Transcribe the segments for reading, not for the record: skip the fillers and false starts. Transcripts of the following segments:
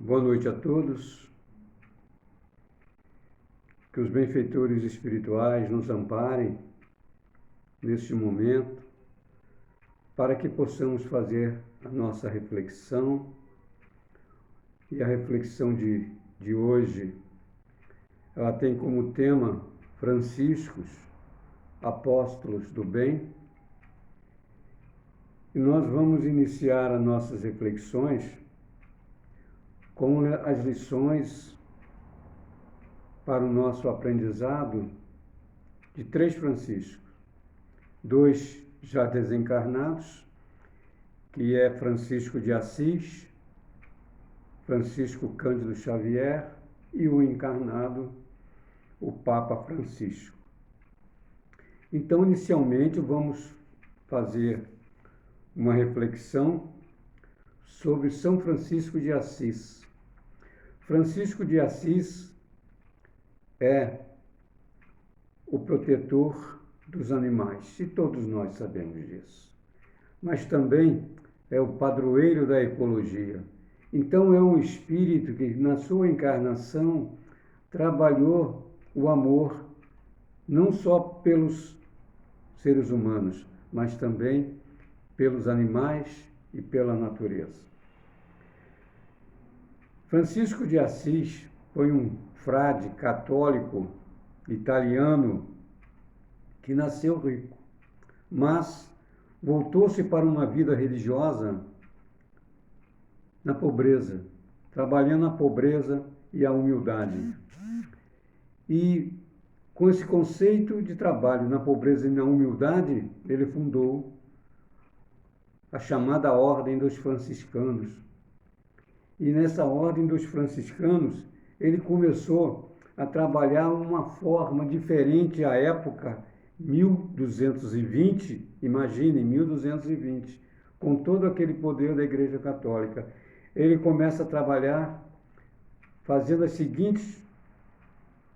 Boa noite a todos. Que os benfeitores espirituais nos amparem neste momento para que possamos fazer a nossa reflexão. E a reflexão de hoje, ela tem como tema Franciscos, Apóstolos do Bem. E nós vamos iniciar as nossas reflexões com as lições para o nosso aprendizado de 3 Franciscos. 2 já desencarnados, que é Francisco de Assis, Francisco Cândido Xavier e o encarnado, o Papa Francisco. Então, inicialmente, vamos fazer uma reflexão sobre São Francisco de Assis. Francisco de Assis é o protetor dos animais, e todos nós sabemos disso. Mas também é o padroeiro da ecologia. Então é um espírito que, na sua encarnação, trabalhou o amor não só pelos seres humanos, mas também pelos animais e pela natureza. Francisco de Assis foi um frade católico italiano que nasceu rico, mas voltou-se para uma vida religiosa na pobreza, trabalhando a pobreza e a humildade. E com esse conceito de trabalho na pobreza e na humildade, ele fundou a chamada Ordem dos Franciscanos. E nessa Ordem dos Franciscanos, ele começou a trabalhar uma forma diferente à época, 1220, imagine, 1220, com todo aquele poder da Igreja Católica. Ele começa a trabalhar fazendo as seguintes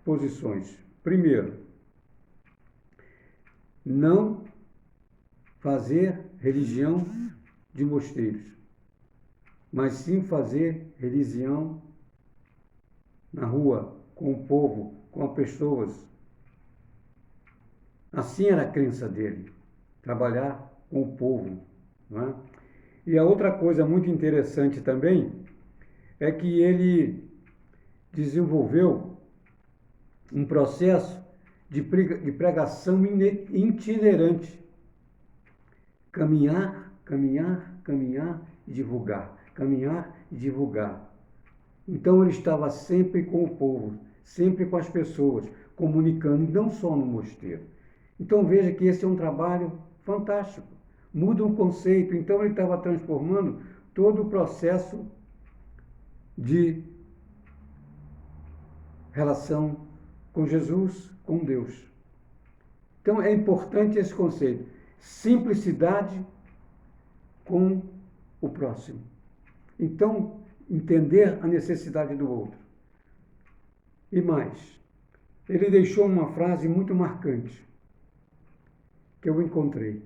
posições. Primeiro, não fazer religião de mosteiros, mas sim fazer religião na rua, com o povo, com as pessoas. Assim era a crença dele, trabalhar com o povo. Não é? E a outra coisa muito interessante também é que ele desenvolveu um processo de pregação itinerante. Caminhar, caminhar, caminhar e divulgar. Caminhar e divulgar. Então ele estava sempre com o povo, sempre com as pessoas, comunicando, não só no mosteiro. Então veja que esse é um trabalho fantástico. Muda o conceito. Então ele estava transformando todo o processo de relação com Jesus, com Deus. Então é importante esse conceito. Simplicidade com o próximo. Então, entender a necessidade do outro. E mais, ele deixou uma frase muito marcante, que eu encontrei.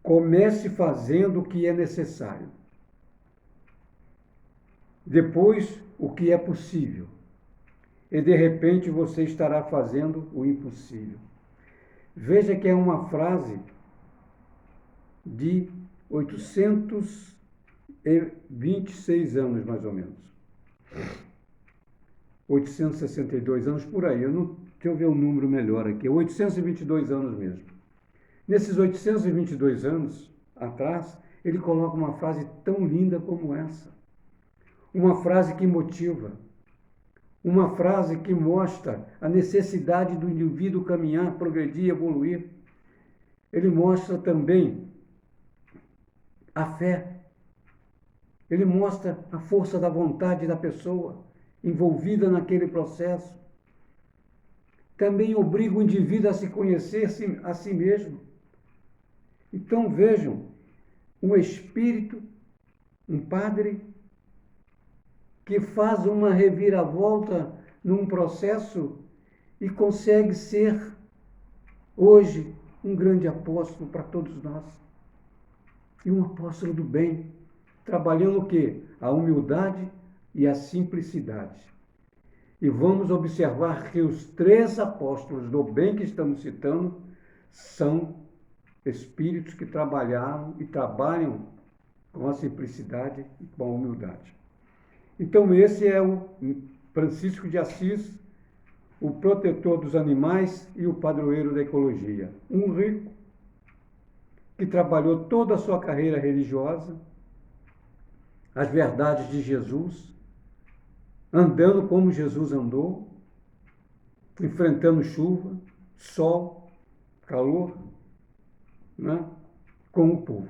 Comece fazendo o que é necessário. Depois, o que é possível. E, de repente, você estará fazendo o impossível. Veja que é uma frase de 826 anos, mais ou menos. 862 anos, por aí. Deixa eu ver o número melhor aqui. 822 anos mesmo. Nesses 822 anos atrás, ele coloca uma frase tão linda como essa. Uma frase que motiva. Uma frase que mostra a necessidade do indivíduo caminhar, progredir, evoluir. Ele mostra também a fé. Ele mostra a força da vontade da pessoa envolvida naquele processo. Também obriga o indivíduo a se conhecer a si mesmo. Então vejam, um espírito, um padre, que faz uma reviravolta num processo e consegue ser, hoje, um grande apóstolo para todos nós. E um apóstolo do bem, trabalhando o quê? A humildade e a simplicidade. E vamos observar que os 3 apóstolos do bem que estamos citando são espíritos que trabalharam e trabalham com a simplicidade e com a humildade. Então esse é o Francisco de Assis, o protetor dos animais e o padroeiro da ecologia. Um rico que trabalhou toda a sua carreira religiosa, as verdades de Jesus, andando como Jesus andou, enfrentando chuva, sol, calor, né, com o povo.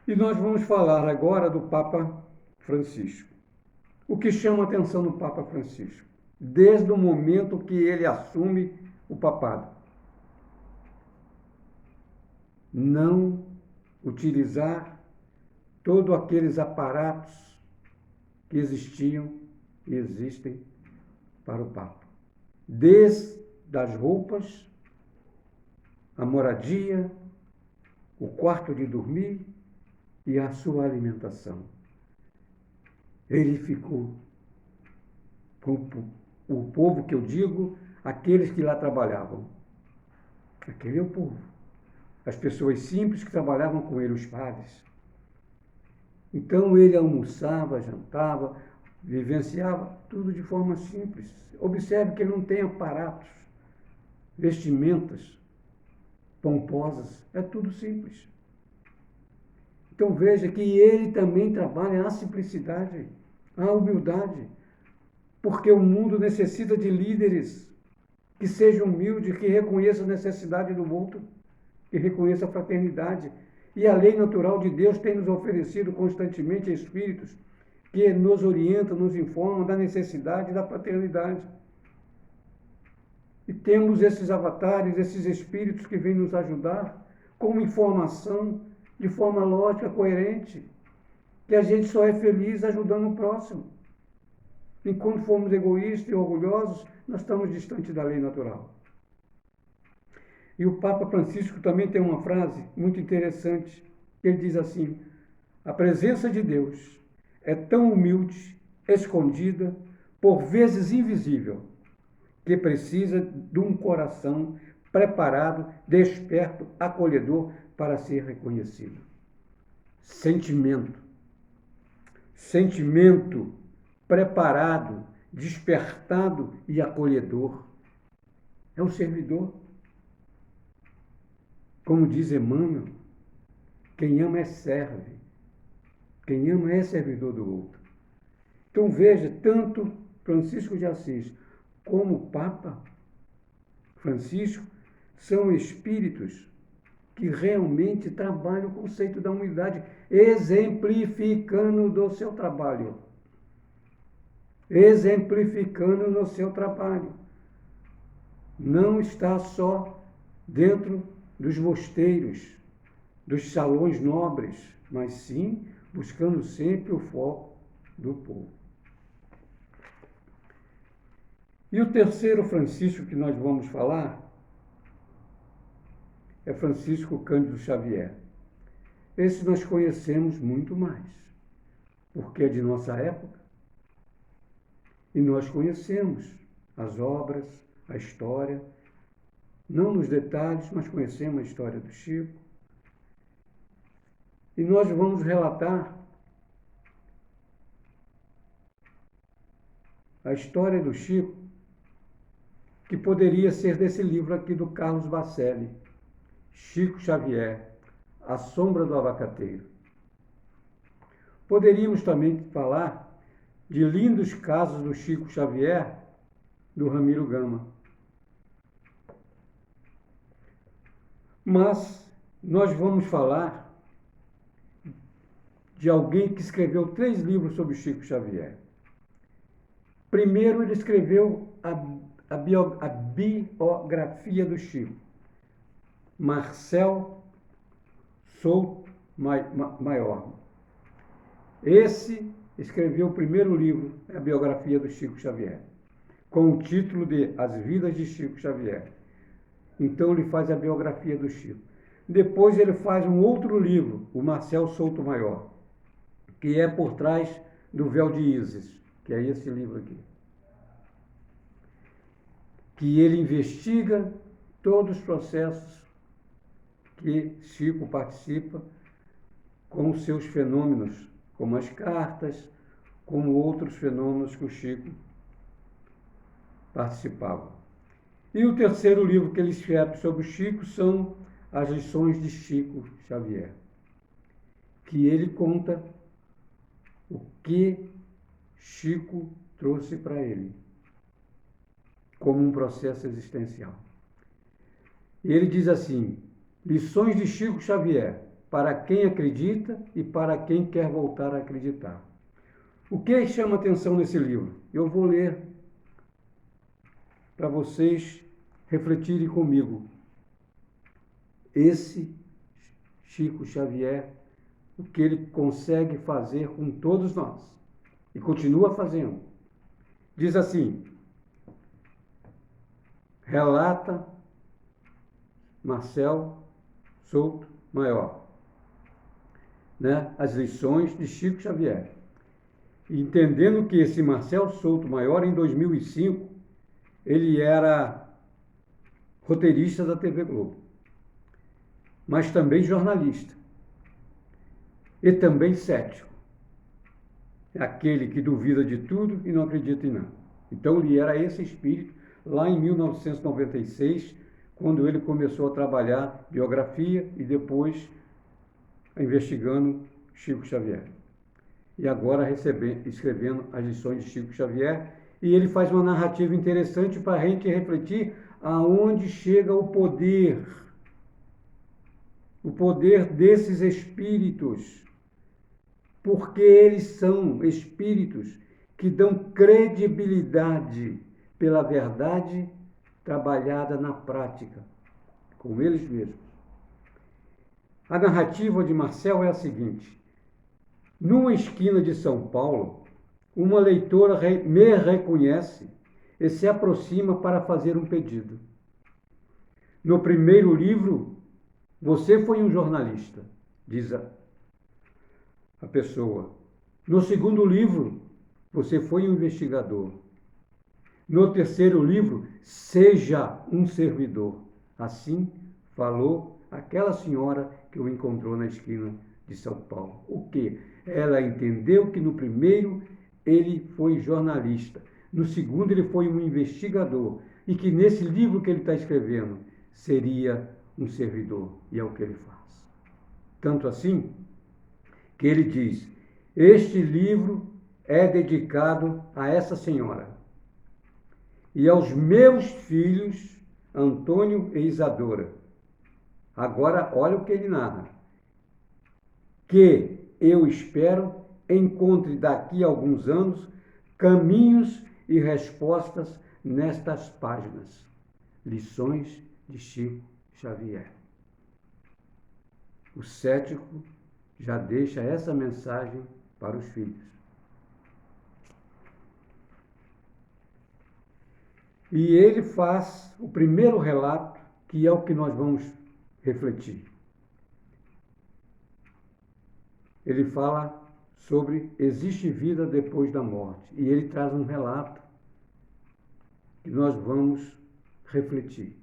E nós vamos falar agora do Papa Francisco. O que chama a atenção do Papa Francisco? Desde o momento que ele assume o papado. Não utilizar todos aqueles aparatos que existiam e existem para o Papa. Desde as roupas, a moradia, o quarto de dormir e a sua alimentação. Ele ficou com o povo que eu digo, aqueles que lá trabalhavam. Aquele é o povo. As pessoas simples que trabalhavam com ele, os padres. Então ele almoçava, jantava, vivenciava tudo de forma simples. Observe que ele não tem aparatos, vestimentas pomposas, é tudo simples. Então veja que ele também trabalha a simplicidade, a humildade, porque o mundo necessita de líderes que sejam humildes, que reconheçam a necessidade do outro, que reconheçam a fraternidade. E a lei natural de Deus tem nos oferecido constantemente espíritos que nos orientam, nos informam da necessidade da fraternidade. E temos esses avatares, esses espíritos que vêm nos ajudar com informação de forma lógica, coerente, que a gente só é feliz ajudando o próximo. Enquanto formos egoístas e orgulhosos, nós estamos distantes da lei natural. E o Papa Francisco também tem uma frase muito interessante, que ele diz assim: a presença de Deus é tão humilde, escondida, por vezes invisível, que precisa de um coração preparado, desperto, acolhedor para ser reconhecido. Sentimento preparado, despertado e acolhedor. É o servidor. Como diz Emmanuel, quem ama é serve. Quem ama é servidor do outro. Então veja, tanto Francisco de Assis como o Papa Francisco são espíritos que realmente trabalham o conceito da humildade, exemplificando do seu trabalho. Exemplificando no seu trabalho. Não está só dentro dos mosteiros, dos salões nobres, mas sim buscando sempre o foco do povo. E o terceiro Francisco que nós vamos falar é Francisco Cândido Xavier. Esse nós conhecemos muito mais, porque é de nossa época, e nós conhecemos as obras, a história, não nos detalhes, mas conhecemos a história do Chico. E nós vamos relatar a história do Chico, que poderia ser desse livro aqui do Carlos Bacelli, Chico Xavier, A Sombra do Abacateiro. Poderíamos também falar de lindos casos do Chico Xavier, do Ramiro Gama. Mas nós vamos falar de alguém que escreveu 3 livros sobre Chico Xavier. Primeiro, ele escreveu a biografia do Chico, Marcel Souto Maior. Esse escreveu o primeiro livro, a biografia do Chico Xavier, com o título de As Vidas de Chico Xavier. Então ele faz a biografia do Chico. Depois ele faz um outro livro, o Marcel Souto Maior, que é Por Trás do Véu de Ísis, que é esse livro aqui. Que ele investiga todos os processos que Chico participa com os seus fenômenos, como as cartas, como outros fenômenos que o Chico participava. E o terceiro livro que ele escreve sobre o Chico são as lições de Chico Xavier, que ele conta o que Chico trouxe para ele, como um processo existencial. E ele diz assim: lições de Chico Xavier, para quem acredita e para quem quer voltar a acreditar. O que chama atenção nesse livro? Eu vou ler para vocês refletirem comigo. Esse Chico Xavier, o que ele consegue fazer com todos nós, e continua fazendo. Diz assim, relata Marcel Souto Maior, né, as lições de Chico Xavier. Entendendo que esse Marcel Souto Maior, em 2005, ele era roteirista da TV Globo, mas também jornalista, e também cético. É aquele que duvida de tudo e não acredita em nada. Então ele era esse espírito lá em 1996, quando ele começou a trabalhar biografia e depois investigando Chico Xavier. E agora escrevendo as lições de Chico Xavier, e ele faz uma narrativa interessante para a gente refletir aonde chega o poder desses espíritos, porque eles são espíritos que dão credibilidade pela verdade trabalhada na prática, com eles mesmos. A narrativa de Marcel é a seguinte: numa esquina de São Paulo, uma leitora me reconhece e se aproxima para fazer um pedido. No primeiro livro, você foi um jornalista, diz a pessoa. No segundo livro, você foi um investigador. No terceiro livro, seja um servidor. Assim falou aquela senhora que o encontrou na esquina de São Paulo. O quê? Ela entendeu que no primeiro ele foi jornalista, no segundo ele foi um investigador, e que nesse livro que ele está escrevendo seria um servidor, e é o que ele faz. Tanto assim que ele diz: este livro é dedicado a essa senhora e aos meus filhos Antônio e Isadora. Agora olha o que ele narra: que eu espero encontre daqui a alguns anos caminhos e respostas nestas páginas. Lições de Chico Xavier. O cético já deixa essa mensagem para os filhos. E ele faz o primeiro relato, que é o que nós vamos refletir. Ele fala sobre existe vida depois da morte. E ele traz um relato que nós vamos refletir.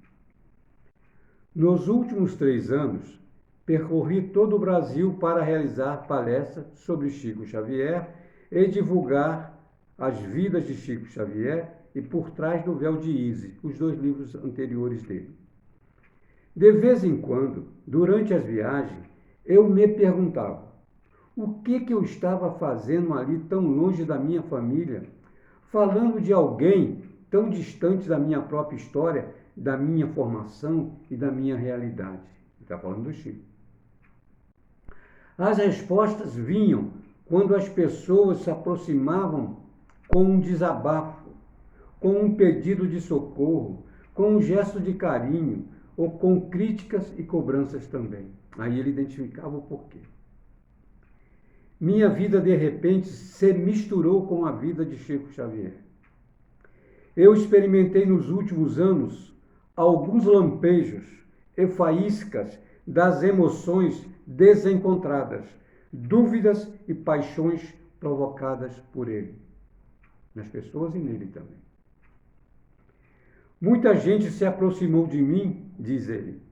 Nos últimos 3 anos, percorri todo o Brasil para realizar palestras sobre Chico Xavier e divulgar as vidas de Chico Xavier e Por Trás do Véu de Ísis, os 2 livros anteriores dele. De vez em quando, durante as viagens, eu me perguntava: o que eu estava fazendo ali tão longe da minha família, falando de alguém tão distante da minha própria história, da minha formação e da minha realidade? Ele está falando do Chico. As respostas vinham quando as pessoas se aproximavam com um desabafo, com um pedido de socorro, com um gesto de carinho, ou com críticas e cobranças também. Aí ele identificava o porquê. Minha vida, de repente, se misturou com a vida de Chico Xavier. Eu experimentei nos últimos anos alguns lampejos e faíscas das emoções desencontradas, dúvidas e paixões provocadas por ele, nas pessoas e nele também. Muita gente se aproximou de mim, diz ele,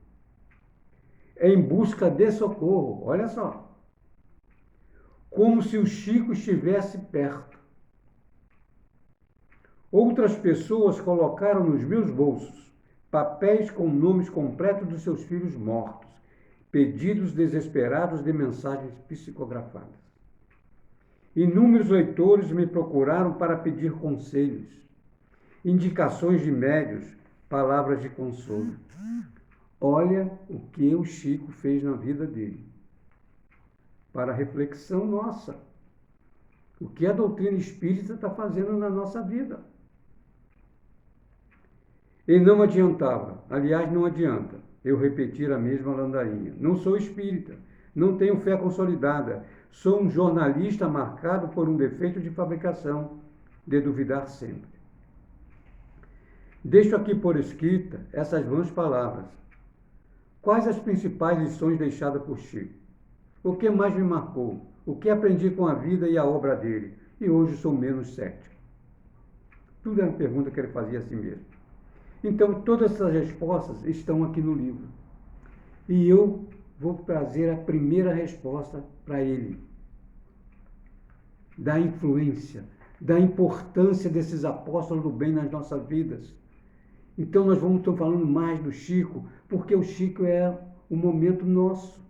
em busca de socorro, olha só, como se o Chico estivesse perto. Outras pessoas colocaram nos meus bolsos papéis com nomes completos dos seus filhos mortos, pedidos desesperados de mensagens psicografadas. Inúmeros leitores me procuraram para pedir conselhos, indicações de médios, palavras de consolo. Olha o que o Chico fez na vida dele. Para reflexão nossa. O que a doutrina espírita está fazendo na nossa vida. E não adiantava, aliás, não adianta eu repetir a mesma ladainha. Não sou espírita, não tenho fé consolidada, sou um jornalista marcado por um defeito de fabricação, de duvidar sempre. Deixo aqui por escrita essas vãs palavras. Quais as principais lições deixadas por Chico? O que mais me marcou? O que aprendi com a vida e a obra dele? E hoje sou menos cético. Tudo é uma pergunta que ele fazia a si mesmo. Então, todas essas respostas estão aqui no livro. E eu vou trazer a primeira resposta para ele. Da influência, da importância desses apóstolos do bem nas nossas vidas. Então, nós vamos estar falando mais do Chico, porque o Chico é o momento nosso.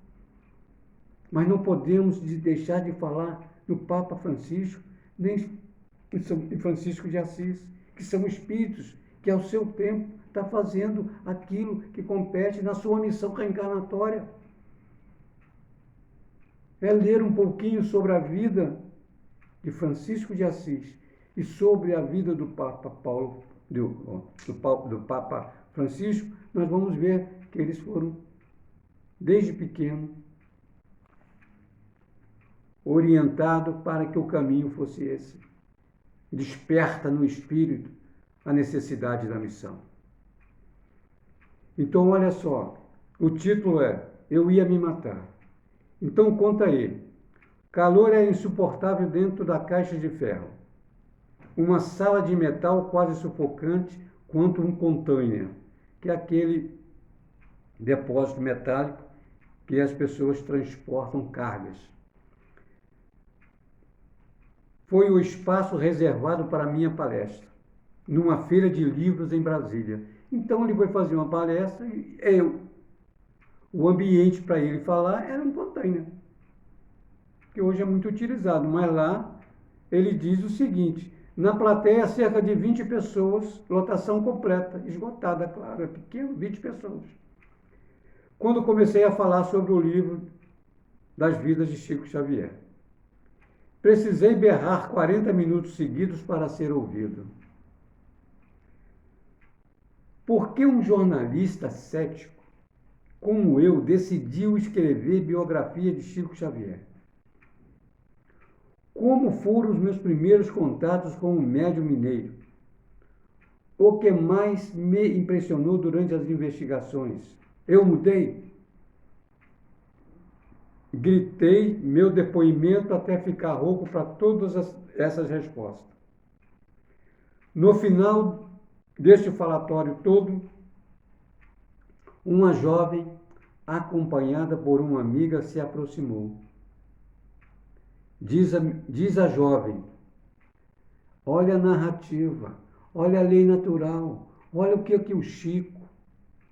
Mas não podemos deixar de falar no Papa Francisco, nem em Francisco de Assis, que são espíritos que ao seu tempo está fazendo aquilo que compete na sua missão reencarnatória. É ler um pouquinho sobre a vida de Francisco de Assis e sobre a vida do Papa do Papa Francisco, nós vamos ver que eles foram, desde pequeno, orientados para que o caminho fosse esse. Desperta no espírito a necessidade da missão. Então, olha só, o título é Eu Ia Me Matar. Então, conta ele. Calor é insuportável dentro da caixa de ferro. Uma sala de metal quase sufocante quanto um container, que é aquele depósito metálico que as pessoas transportam cargas. Foi o espaço reservado para a minha palestra, numa feira de livros em Brasília. Então ele foi fazer uma palestra e o ambiente para ele falar era um container, que hoje é muito utilizado, mas lá ele diz o seguinte: na plateia cerca de 20 pessoas, lotação completa, esgotada, claro, é pequeno, 20 pessoas. Quando comecei a falar sobre o livro das vidas de Chico Xavier, precisei berrar 40 minutos seguidos para ser ouvido. Por que um jornalista cético como eu decidiu escrever biografia de Chico Xavier? Como foram os meus primeiros contatos com o médium mineiro? O que mais me impressionou durante as investigações? Eu mudei? Gritei meu depoimento até ficar rouco para todas essas respostas. No final deste falatório todo, uma jovem, acompanhada por uma amiga, se aproximou. Diz a jovem: olha a narrativa, olha a lei natural, olha o que o Chico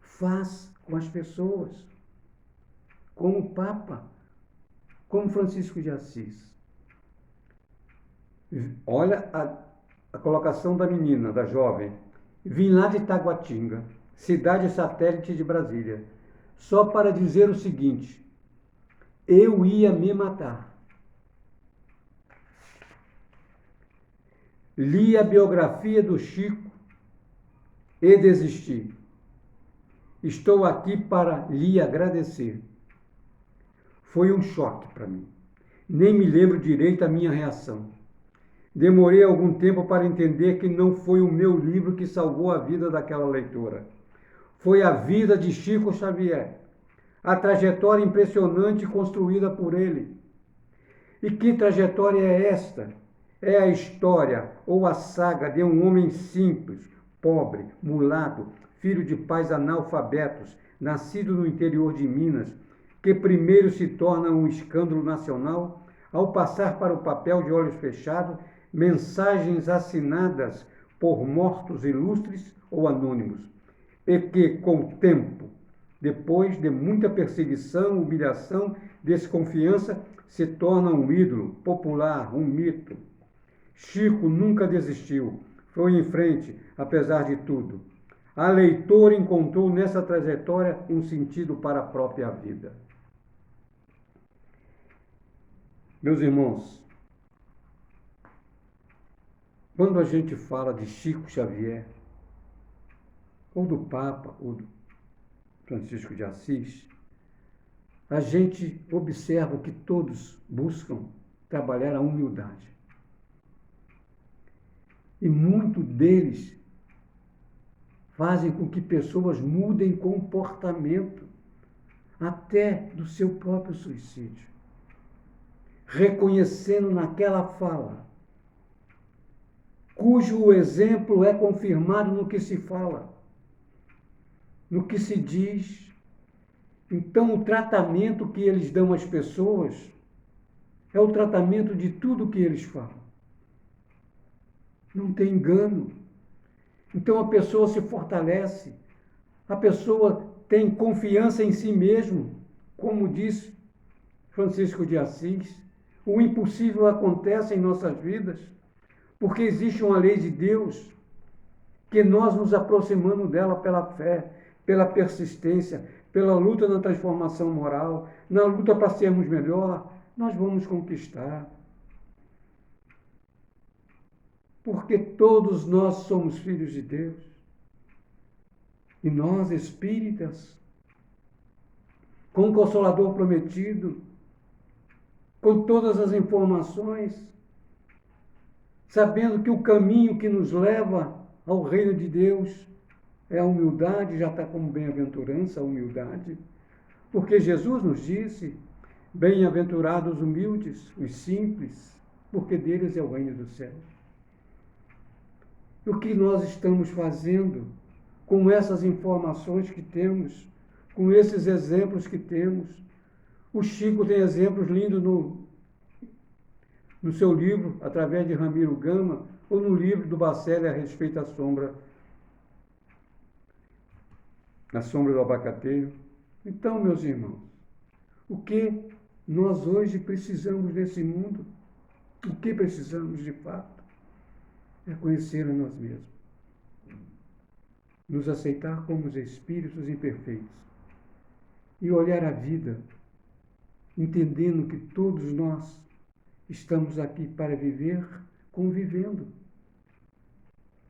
faz com as pessoas, como o Papa, como Francisco de Assis. Olha a colocação da menina, da jovem. Vim lá de Taguatinga, cidade satélite de Brasília, só para dizer o seguinte: eu ia me matar. Li a biografia do Chico e desisti. Estou aqui para lhe agradecer. Foi um choque para mim. Nem me lembro direito a minha reação. Demorei algum tempo para entender que não foi o meu livro que salvou a vida daquela leitora. Foi a vida de Chico Xavier. a trajetória impressionante construída por ele. E que trajetória é esta? É a história ou a saga de um homem simples, pobre, mulato, filho de pais analfabetos, nascido no interior de Minas, que primeiro se torna um escândalo nacional ao passar para o papel de olhos fechados mensagens assinadas por mortos ilustres ou anônimos, e que, com o tempo, depois de muita perseguição, humilhação, desconfiança, se torna um ídolo popular, um mito. Chico nunca desistiu, foi em frente, apesar de tudo. A leitora encontrou nessa trajetória um sentido para a própria vida. Meus irmãos, quando a gente fala de Chico Xavier, ou do Papa, ou do Francisco de Assis, a gente observa que todos buscam trabalhar a humildade. E muitos deles fazem com que pessoas mudem comportamento, até do seu próprio suicídio, reconhecendo naquela fala, cujo exemplo é confirmado no que se fala, no que se diz. Então, o tratamento que eles dão às pessoas é o tratamento de tudo que eles falam. Não tem engano. Então, a pessoa se fortalece, a pessoa tem confiança em si mesmo, como diz Francisco de Assis. O impossível acontece em nossas vidas, porque existe uma lei de Deus que nós nos aproximamos dela pela fé, pela persistência, pela luta na transformação moral, na luta para sermos melhor, nós vamos conquistar. Porque todos nós somos filhos de Deus. E nós, espíritas, com o Consolador prometido, com todas as informações, sabendo que o caminho que nos leva ao reino de Deus é a humildade, já está como bem-aventurança a humildade, porque Jesus nos disse, bem-aventurados os humildes, os simples, porque deles é o reino dos céus. O que nós estamos fazendo com essas informações que temos, com esses exemplos que temos? O Chico tem exemplos lindos no seu livro, através de Ramiro Gama, ou no livro do Bacelli a respeito da sombra, a sombra do abacateiro. Então, meus irmãos, o que nós hoje precisamos nesse mundo? O que precisamos de fato? É conhecer a nós mesmos. Nos aceitar como os espíritos imperfeitos. E olhar a vida, entendendo que todos nós estamos aqui para viver convivendo.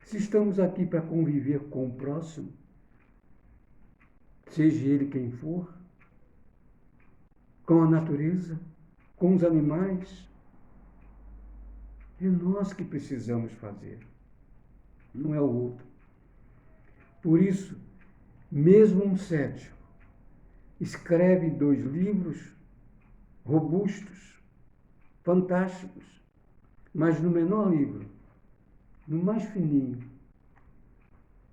Se estamos aqui para conviver com o próximo, seja ele quem for, com a natureza, com os animais, é nós que precisamos fazer, não é o outro. Por isso, mesmo um cético escreve 2 livros robustos, fantásticos, mas no menor livro, no mais fininho,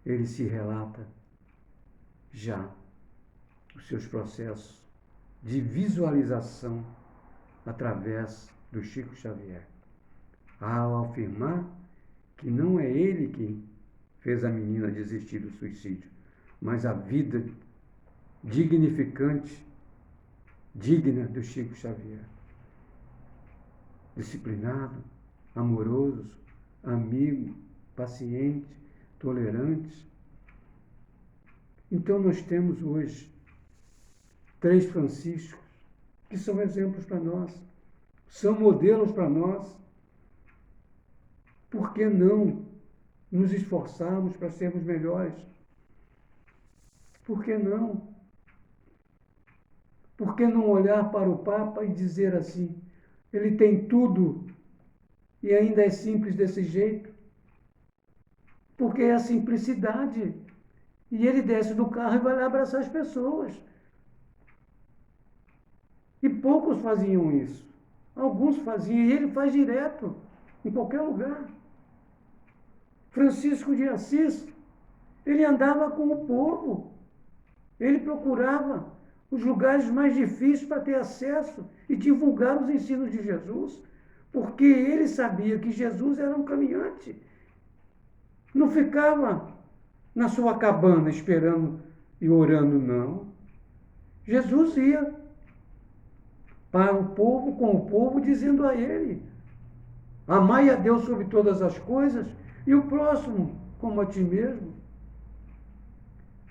ele se relata já os seus processos de visualização através do Chico Xavier, ao afirmar que não é ele quem fez a menina desistir do suicídio, mas a vida dignificante, digna do Chico Xavier. Disciplinado, amoroso, amigo, paciente, tolerante. Então nós temos hoje 3 Franciscos que são exemplos para nós, são modelos para nós. Por que não nos esforçarmos para sermos melhores? Por que não? Por que não olhar para o Papa e dizer assim, ele tem tudo e ainda é simples desse jeito? Porque é a simplicidade. E ele desce do carro e vai lá abraçar as pessoas. E poucos faziam isso. Alguns faziam, e ele faz direto, em qualquer lugar. Francisco de Assis, ele andava com o povo. Ele procurava os lugares mais difíceis para ter acesso e divulgar os ensinos de Jesus, porque ele sabia que Jesus era um caminhante. Não ficava na sua cabana esperando e orando, não. Jesus ia para o povo, com o povo, dizendo a ele: amai a Deus sobre todas as coisas e o próximo como a ti mesmo.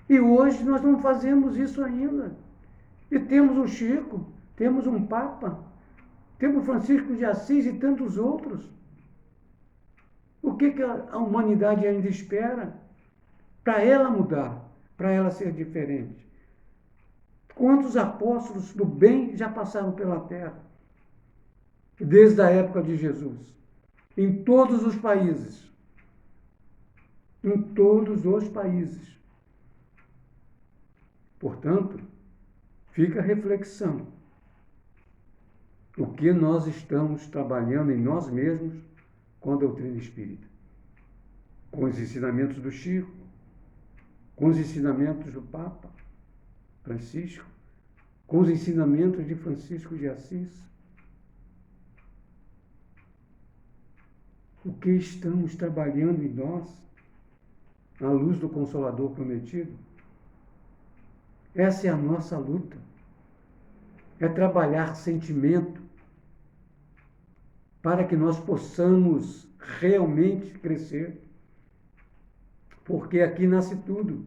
E hoje nós não fazemos isso ainda. E temos um Chico, temos um Papa, temos Francisco de Assis e tantos outros. O que a humanidade ainda espera para ela mudar, para ela ser diferente? Quantos apóstolos do bem já passaram pela terra? Desde a época de Jesus. Em todos os países. Em todos os países. Portanto, fica a reflexão. O que nós estamos trabalhando em nós mesmos com a doutrina espírita? Com os ensinamentos do Chico, com os ensinamentos do Papa Francisco, com os ensinamentos de Francisco de Assis. O que estamos trabalhando em nós, à luz do Consolador prometido? Essa é a nossa luta. É trabalhar sentimento para que nós possamos realmente crescer. Porque aqui nasce tudo.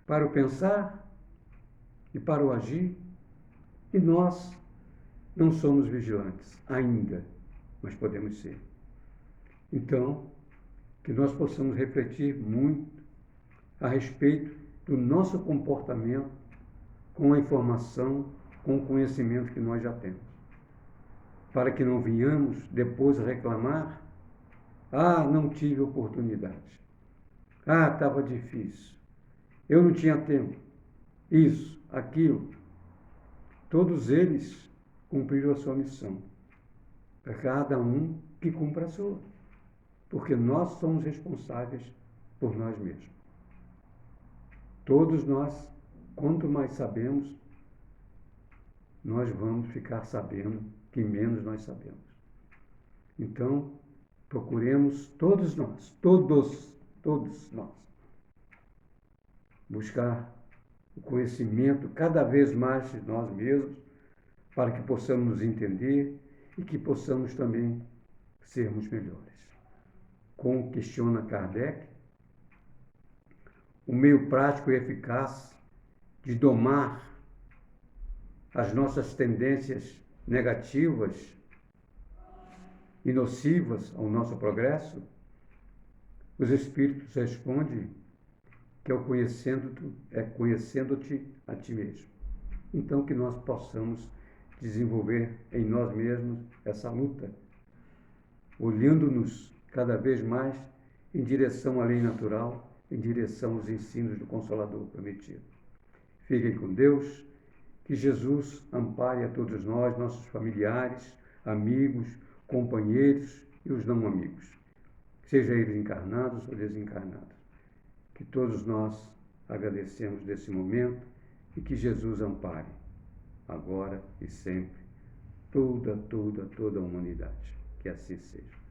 Para o pensar e para o agir. E nós não somos vigilantes ainda, mas podemos ser. Então, que nós possamos refletir muito a respeito do nosso comportamento com a informação, com o conhecimento que nós já temos. Para que não venhamos depois reclamar: ah, não tive oportunidade. Ah, estava difícil. Eu não tinha tempo. Isso, aquilo. Todos eles cumpriram a sua missão. Cada um que cumpra a sua. Porque nós somos responsáveis por nós mesmos. Todos nós, quanto mais sabemos, nós vamos ficar sabendo que menos nós sabemos. Então, procuremos todos nós, todos nós, buscar o conhecimento cada vez mais de nós mesmos, para que possamos nos entender e que possamos também sermos melhores. Como questiona Kardec, o meio prático e eficaz de domar as nossas tendências negativas e nocivas ao nosso progresso, os Espíritos respondem que é conhecendo-te a ti mesmo. Então, que nós possamos desenvolver em nós mesmos essa luta, olhando-nos cada vez mais em direção à lei natural, em direção aos ensinos do Consolador prometido. Fiquem com Deus, que Jesus ampare a todos nós, nossos familiares, amigos, companheiros e os não amigos, seja eles encarnados ou desencarnados. Que todos nós agradecemos desse momento e que Jesus ampare, agora e sempre, toda a humanidade. Que assim seja.